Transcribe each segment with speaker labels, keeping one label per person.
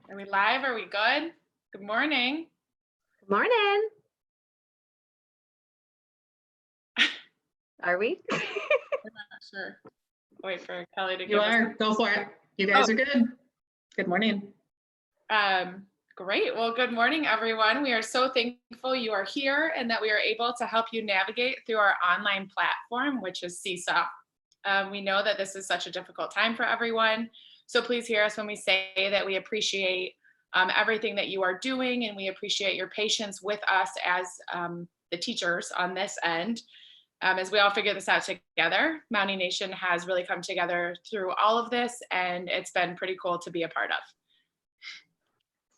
Speaker 1: Are we live? Are we good? Good morning.
Speaker 2: Good morning. Are we?
Speaker 1: I'm not sure. Wait for Kelly to give
Speaker 3: You
Speaker 1: us.
Speaker 3: are. Go for it. You guys are good. Good morning.
Speaker 1: Great. Well, good morning, everyone. We are so thankful you are here and that we are able to help you navigate through our online platform, which is SeeSaw. We know that this is such a difficult time for everyone. So please hear us when we say that we appreciate everything that you are doing, and we appreciate your patience with us as the teachers on this end. As we all figure this out together, Mountie Nation has really come together through all of this, and it's been pretty cool to be a part of.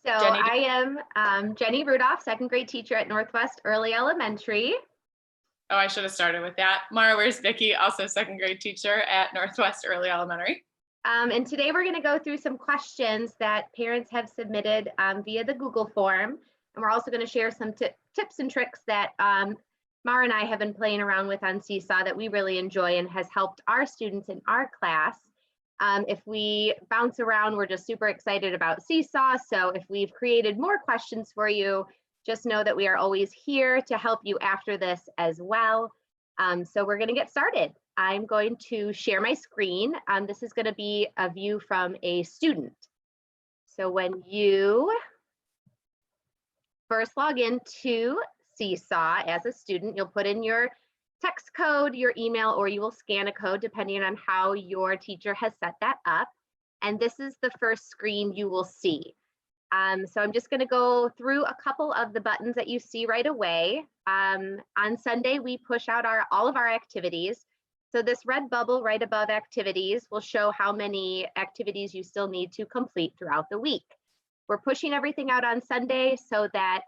Speaker 2: So
Speaker 1: Jenny?
Speaker 2: I am Jenny Rudolph, second grade teacher at Northwest Early Elementary.
Speaker 1: Oh, I should have started with that. Mara, where's Vicki? Also second grade teacher at Northwest Early Elementary.
Speaker 2: And today we're going to go through some questions that parents have submitted via the Google form. And we're also going to share some tips and tricks that Mara and I have been playing around with on SeeSaw that we really enjoy and has helped our students in our class. If we bounce around, we're just super excited about SeeSaw. So if we've created more questions for you, just know that we are always here to help you after this as well. So we're going to get started. I'm going to share my screen. This is going to be a view from a student. So when you first log into SeeSaw as a student, you'll put in your text code, your email, or you will scan a code depending on how your teacher has set that up. And this is the first screen you will see. So I'm just going to go through a couple of the buttons that you see right away. On Sunday, we push out all of our activities. So this red bubble right above activities will show how many activities you still need to complete throughout the week. We're pushing everything out on Sunday so that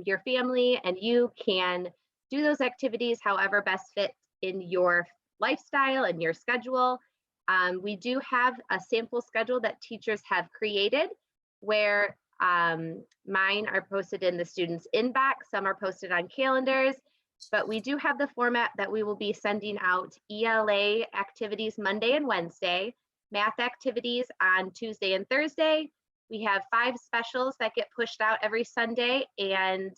Speaker 2: your family and you can do those activities however best fit in your lifestyle and your schedule. We do have a sample schedule that teachers have created where mine are posted in the students' inbox, some are posted on calendars, but we do have the format that we will be sending out ELA activities Monday and Wednesday, math activities on Tuesday and Thursday. We have 5 specials that get pushed out every Sunday, and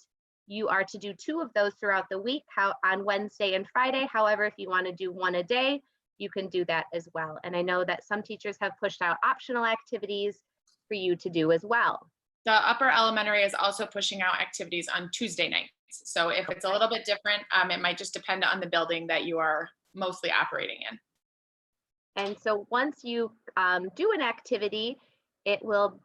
Speaker 2: you are to do 2 of those throughout the week on Wednesday and Friday. However, if you want to do 1 a day, you can do that as well. And I know that some teachers have pushed out optional activities for you to do as well.
Speaker 1: The upper elementary is also pushing out activities on Tuesday nights. So if it's a little bit different, it might just depend on the building that you are mostly operating in.
Speaker 2: And so once you do an activity, it will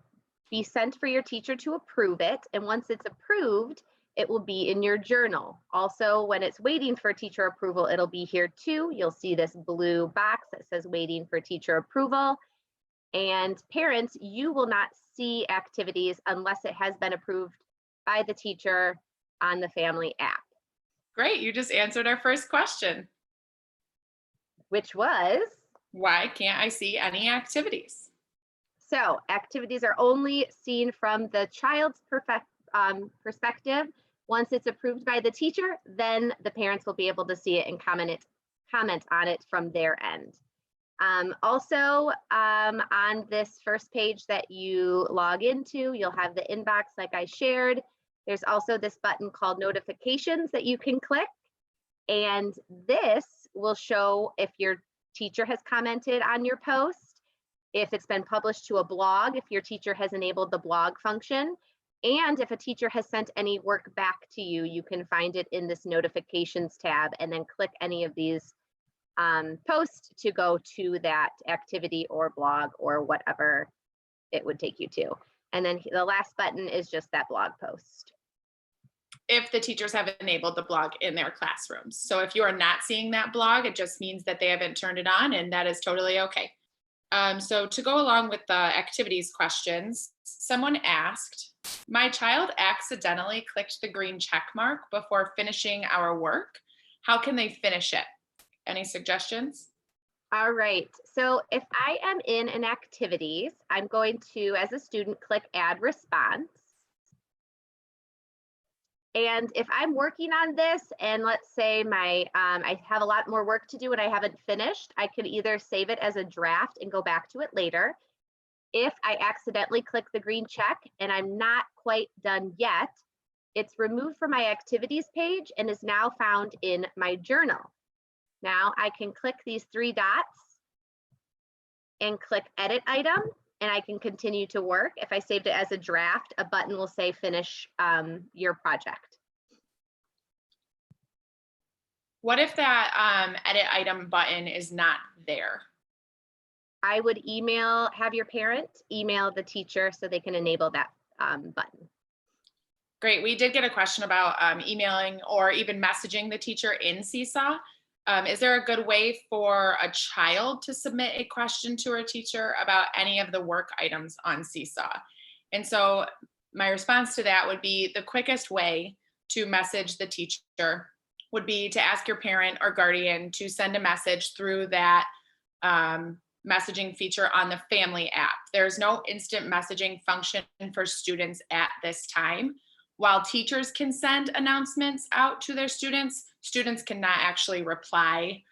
Speaker 2: be sent for your teacher to approve it. And once it's approved, it will be in your journal. Also, when it's waiting for teacher approval, it'll be here too. You'll see this blue box that says waiting for teacher approval. And parents, you will not see activities unless it has been approved by the teacher on the family app.
Speaker 1: Great, you just answered our first question.
Speaker 2: Which was?
Speaker 1: Why can't I see any activities?
Speaker 2: So activities are only seen from the child's perspective. Once it's approved by the teacher, then the parents will be able to see it and comment on it from their end. Also, on this first page that you log into, you'll have the inbox like I shared. There's also this button called notifications that you can click. And this will show if your teacher has commented on your post, if it's been published to a blog, if your teacher has enabled the blog function, and if a teacher has sent any work back to you, you can find it in this notifications tab and then click any of these post to go to that activity or blog or whatever it would take you to. And then the last button is just that blog post.
Speaker 1: If the teachers have enabled the blog in their classrooms. So if you are not seeing that blog, it just means that they haven't turned it on, and that is totally okay. So to go along with the activities questions, someone asked, my child accidentally clicked the green check mark before finishing our work. How can they finish it? Any suggestions?
Speaker 2: All right, so if I am in an activities, I'm going to, as a student, click add response. And if I'm working on this and let's say I have a lot more work to do and I haven't finished, I could either save it as a draft and go back to it later. If I accidentally click the green check and I'm not quite done yet, it's removed from my activities page and is now found in my journal. Now I can click these three dots and click edit item, and I can continue to work. If I saved it as a draft, a button will say finish your project.
Speaker 1: What if that edit item button is not there?
Speaker 2: I would have your parent email the teacher so they can enable that button.
Speaker 1: Great. We did get a question about emailing or even messaging the teacher in SeeSaw. Is there a good way for a child to submit a question to her teacher about any of the work items on SeeSaw? And so my response to that would be the quickest way to message the teacher would be to ask your parent or guardian to send a message through that messaging feature on the family app. There's no instant messaging function for students at this time. While teachers can send announcements out to their students, students cannot actually reply.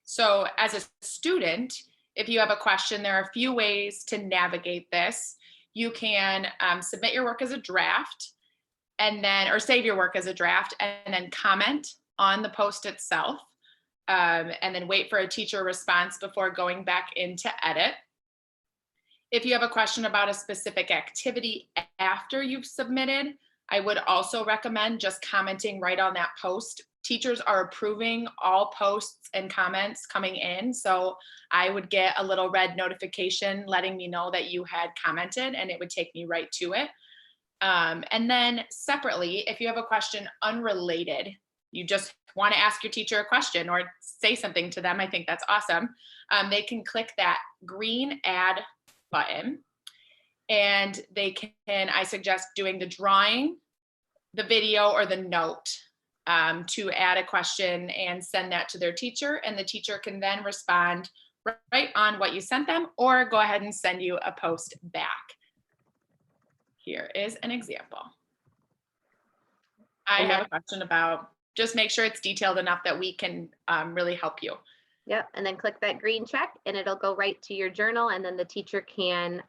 Speaker 1: So as a student, if you have a question, there are a few ways to navigate this. You can submit your work as a draft and then, or save your work as a draft and then comment on the post itself. And then wait for a teacher response before going back into edit. If you have a question about a specific activity after you've submitted, I would also recommend just commenting right on that post. Teachers are approving all posts and comments coming in, so I would get a little red notification letting me know that you had commented, and it would take me right to it. And then separately, if you have a question unrelated, you just want to ask your teacher a question or say something to them, I think that's awesome. They can click that green add button and they can, I suggest doing the drawing, the video, or the note to add a question and send that to their teacher. And the teacher can then respond right on what you sent them or go ahead and send you a post back. Here is an example. I have a question about, just make sure it's detailed enough that we can really help you.
Speaker 2: Yep, and then click that green check and it'll go right to your journal and then the teacher can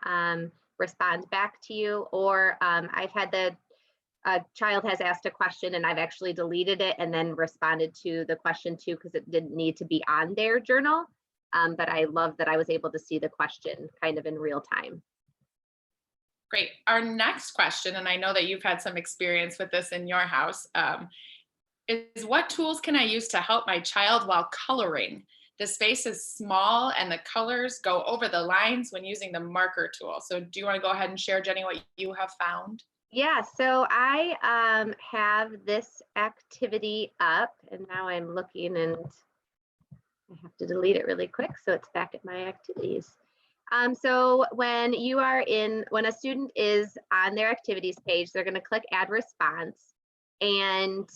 Speaker 2: respond back to you. Or I've had a child has asked a question and I've actually deleted it and then responded to the question too because it didn't need to be on their journal. But I love that I was able to see the question kind of in real time.
Speaker 1: Great. Our next question, and I know that you've had some experience with this in your house, is what tools can I use to help my child while coloring? The space is small and the colors go over the lines when using the marker tool. So do you want to go ahead and share, Jenny, what you have found?
Speaker 2: Yeah, so I have this activity up and now I'm looking and I have to delete it really quick so it's back at my activities. So when a student is on their activities page, they're going to click add response. And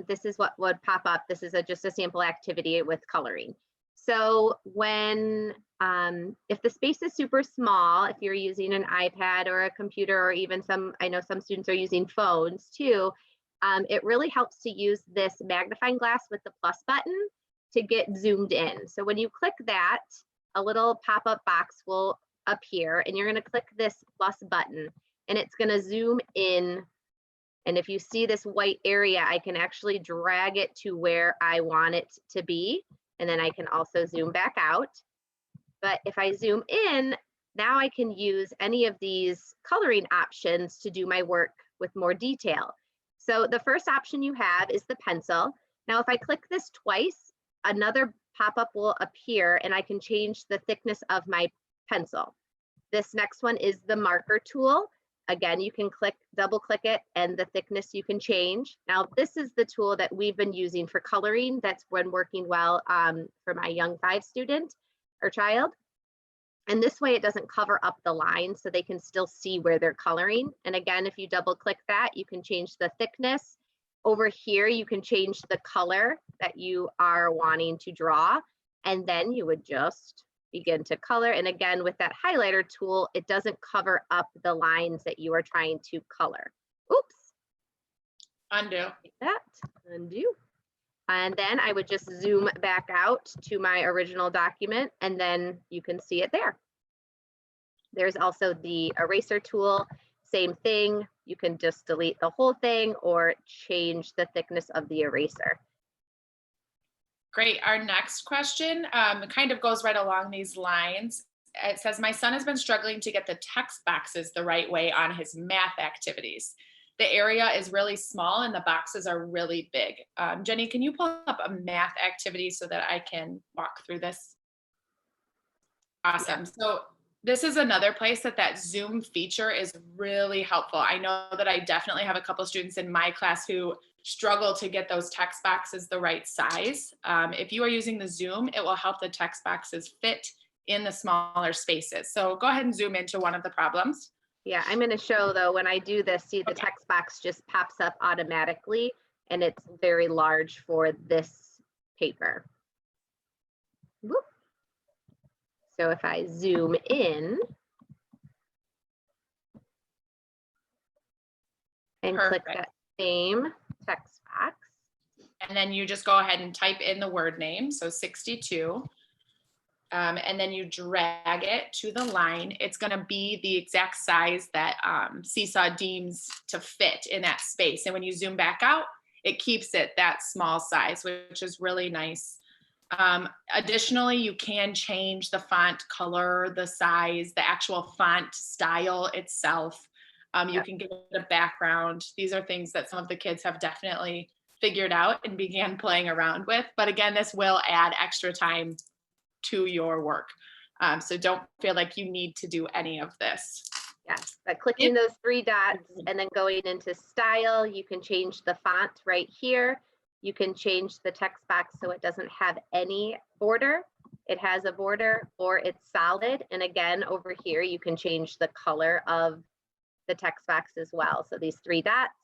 Speaker 2: this is what would pop up. This is just a sample activity with coloring. So when, if the space is super small, if you're using an iPad or a computer, or even I know some students are using phones too, it really helps to use this magnifying glass with the plus button to get zoomed in. So when you click that, a little pop-up box will appear and you're going to click this plus button and it's going to zoom in. And if you see this white area, I can actually drag it to where I want it to be. And then I can also zoom back out. But if I zoom in, now I can use any of these coloring options to do my work with more detail. So the first option you have is the pencil. Now, if I click this twice, another pop-up will appear and I can change the thickness of my pencil. This next one is the marker tool. Again, you can double click it and the thickness you can change. Now, this is the tool that we've been using for coloring. That's been working well for my young 5 student or child. And this way it doesn't cover up the line so they can still see where they're coloring. And again, if you double click that, you can change the thickness. Over here, you can change the color that you are wanting to draw. And then you would just begin to color. And again, with that highlighter tool, it doesn't cover up the lines that you are trying to color. Oops.
Speaker 1: Undo.
Speaker 2: Like that, undo. And then I would just zoom back out to my original document, and then you can see it there. There's also the eraser tool, same thing. You can just delete the whole thing or change the thickness of the eraser.
Speaker 1: Great. Our next question kind of goes right along these lines. It says, my son has been struggling to get the text boxes the right way on his math activities. The area is really small and the boxes are really big. Jenny, can you pull up a math activity so that I can walk through this? Awesome. So this is another place that Zoom feature is really helpful. I know that I definitely have a couple students in my class who struggle to get those text boxes the right size. If you are using the Zoom, it will help the text boxes fit in the smaller spaces. So go ahead and zoom into one of the problems.
Speaker 2: Yeah, I'm going to show though, when I do this, see the text box just pops up automatically and it's very large for this paper. Whoop. So if I zoom in and click that same text box.
Speaker 1: And then you just go ahead and type in the word name, so 62. And then you drag it to the line. It's going to be the exact size that SeeSaw deems to fit in that space. And when you zoom back out, it keeps it that small size, which is really nice. Additionally, you can change the font color, the size, the actual font style itself. You can give it a background. These are things that some of the kids have definitely figured out and began playing around with. But again, this will add extra time to your work. So don't feel like you need to do any of this.
Speaker 2: Yes, by clicking those three dots and then going into style, you can change the font right here. You can change the text box so it doesn't have any border. It has a border or it's solid. And again, over here, you can change the color of the text box as well. So these three dots,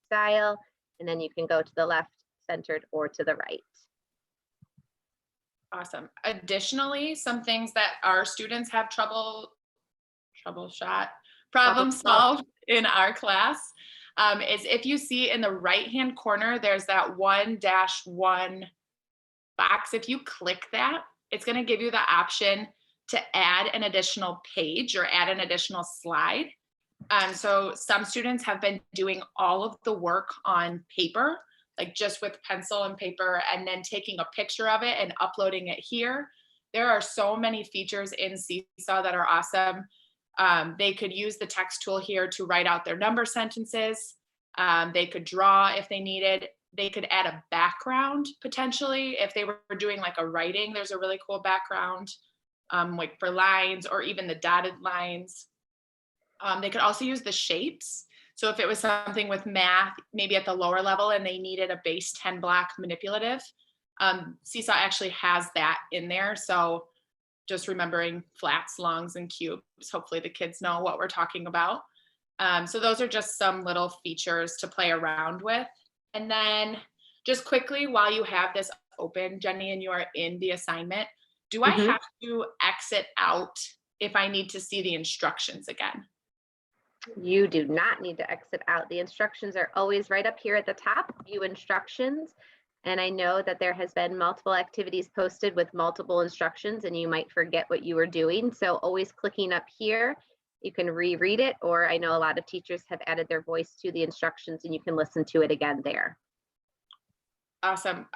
Speaker 2: style, and then you can go to the left, centered, or to the right.
Speaker 1: Awesome. Additionally, some things that our students have problem solved in our class is if you see in the right-hand corner, there's that 1-1 box. If you click that, it's going to give you the option to add an additional page or add an additional slide. So some students have been doing all of the work on paper, like just with pencil and paper, and then taking a picture of it and uploading it here. There are so many features in SeeSaw that are awesome. They could use the text tool here to write out their number sentences. They could draw if they needed. They could add a background potentially if they were doing like a writing. There's a really cool background like for lines or even the dotted lines. They could also use the shapes. So if it was something with math, maybe at the lower level and they needed a base 10 block manipulative, SeeSaw actually has that in there. So just remembering flats, longs, and cubes, hopefully the kids know what we're talking about. So those are just some little features to play around with. And then just quickly, while you have this open, Jenny, and you are in the assignment, do I have to exit out if I need to see the instructions again?
Speaker 2: You do not need to exit out. The instructions are always right up here at the top, view instructions. And I know that there has been multiple activities posted with multiple instructions and you might forget what you were doing. So always clicking up here, you can reread it, or I know a lot of teachers have added their voice to the instructions and you can listen to it again there.
Speaker 1: Awesome.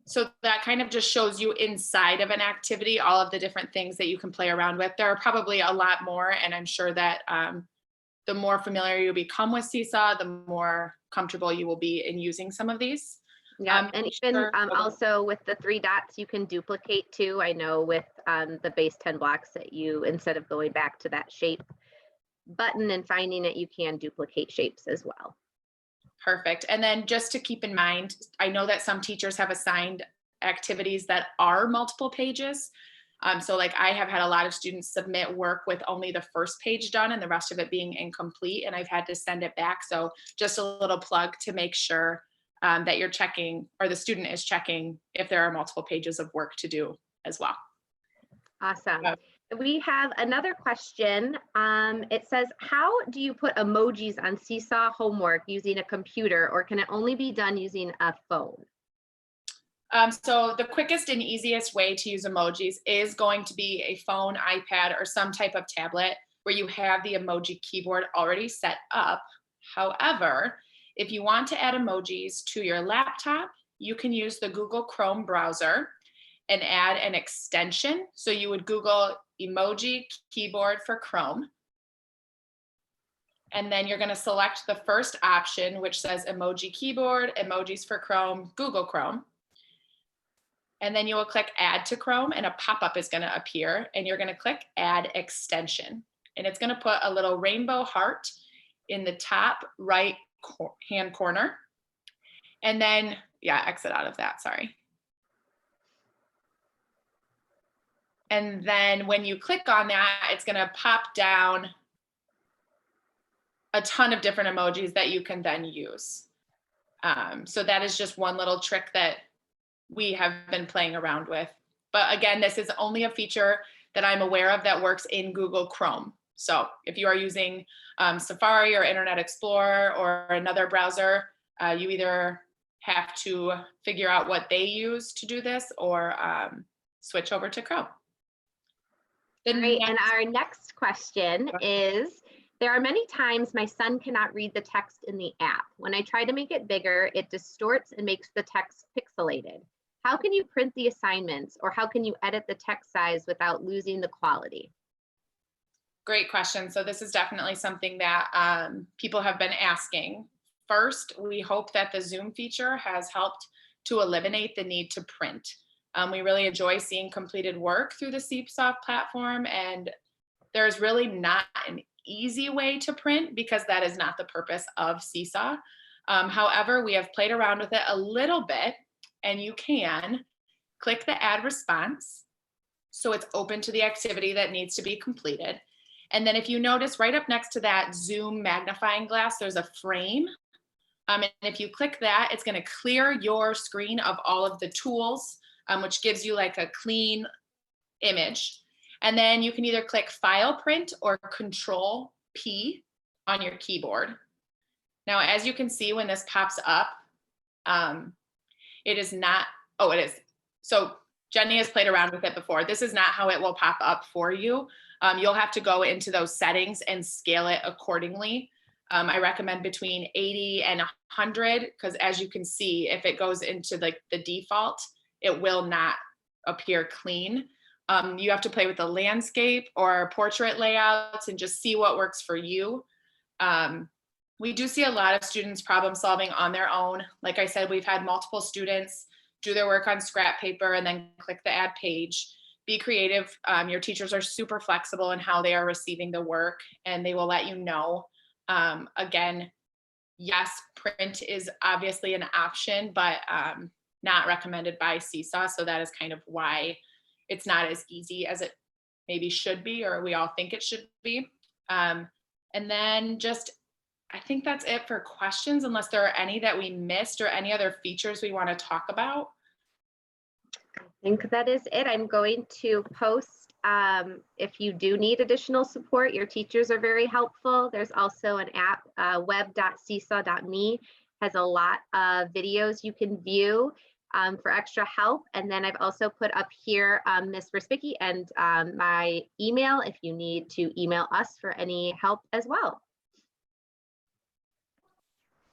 Speaker 1: So that kind of just shows you inside of an activity, all of the different things that you can play around with. There are probably a lot more, and I'm sure that the more familiar you become with SeeSaw, the more comfortable you will be in using some of these.
Speaker 2: Yeah, and even also with the three dots, you can duplicate too. I know with the base 10 blocks that you, instead of going back to that shape button and finding it, you can duplicate shapes as well.
Speaker 1: Perfect. And then just to keep in mind, I know that some teachers have assigned activities that are multiple pages. So like I have had a lot of students submit work with only the first page done and the rest of it being incomplete, and I've had to send it back. So just a little plug to make sure that you're checking, or the student is checking, if there are multiple pages of work to do as well.
Speaker 2: Awesome. We have another question. It says, how do you put emojis on SeeSaw homework using a computer, or can it only be done using a phone?
Speaker 1: So the quickest and easiest way to use emojis is going to be a phone, iPad, or some type of tablet where you have the emoji keyboard already set up. However, if you want to add emojis to your laptop, you can use the Google Chrome browser and add an extension. So you would Google emoji keyboard for Chrome. And then you're going to select the first option, which says emoji keyboard, emojis for Chrome, Google Chrome. And then you will click add to Chrome and a pop-up is going to appear and you're going to click add extension. And it's going to put a little rainbow heart in the top right hand corner. And then, yeah, exit out of that, sorry. And then when you click on that, it's going to pop down a ton of different emojis that you can then use. So that is just one little trick that we have been playing around with. But again, this is only a feature that I'm aware of that works in Google Chrome. So if you are using Safari or Internet Explorer or another browser, you either have to figure out what they use to do this or switch over to Chrome.
Speaker 2: Great, and our next question is, there are many times my son cannot read the text in the app. When I try to make it bigger, it distorts and makes the text pixelated. How can you print the assignments, or how can you edit the text size without losing the quality?
Speaker 1: Great question. So this is definitely something that people have been asking. First, we hope that the Zoom feature has helped to eliminate the need to print. We really enjoy seeing completed work through the SeeSaw platform, and there's really not an easy way to print because that is not the purpose of SeeSaw. However, we have played around with it a little bit, and you can click the add response. So it's open to the activity that needs to be completed. And then if you notice right up next to that Zoom magnifying glass, there's a frame. And if you click that, it's going to clear your screen of all of the tools, which gives you like a clean image. And then you can either click File Print or Control P on your keyboard. Now, as you can see when this pops up, it is not, oh, it is. So Jenny has played around with it before. This is not how it will pop up for you. You'll have to go into those settings and scale it accordingly. I recommend between 80 and 100, because as you can see, if it goes into like the default, it will not appear clean. You have to play with the landscape or portrait layouts and just see what works for you. We do see a lot of students problem solving on their own. Like I said, we've had multiple students do their work on scrap paper and then click the add page. Be creative. Your teachers are super flexible in how they are receiving the work, and they will let you know. Again, yes, print is obviously an option, but not recommended by SeeSaw. So that is kind of why it's not as easy as it maybe should be, or we all think it should be. And then just, I think that's it for questions, unless there are any that we missed or any other features we want to talk about.
Speaker 2: I think that is it. I'm going to post, if you do need additional support, your teachers are very helpful. There's also an app, web.seesaw.me, has a lot of videos you can view for extra help. And then I've also put up here Ms. Verspicki and my email if you need to email us for any help as well.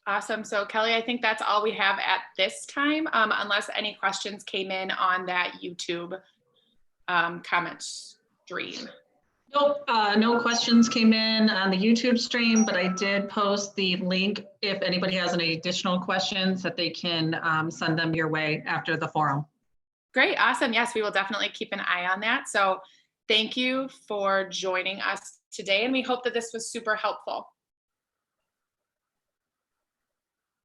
Speaker 1: Awesome. So Kelly, I think that's all we have at this time, unless any questions came in on that YouTube comment stream.
Speaker 3: Nope, no questions came in on the YouTube stream, but I did post the link if anybody has any additional questions that they can send them your way after the forum.
Speaker 1: Great. Awesome. Yes, we will definitely keep an eye on that. So thank you for joining us today, and we hope that this was super helpful.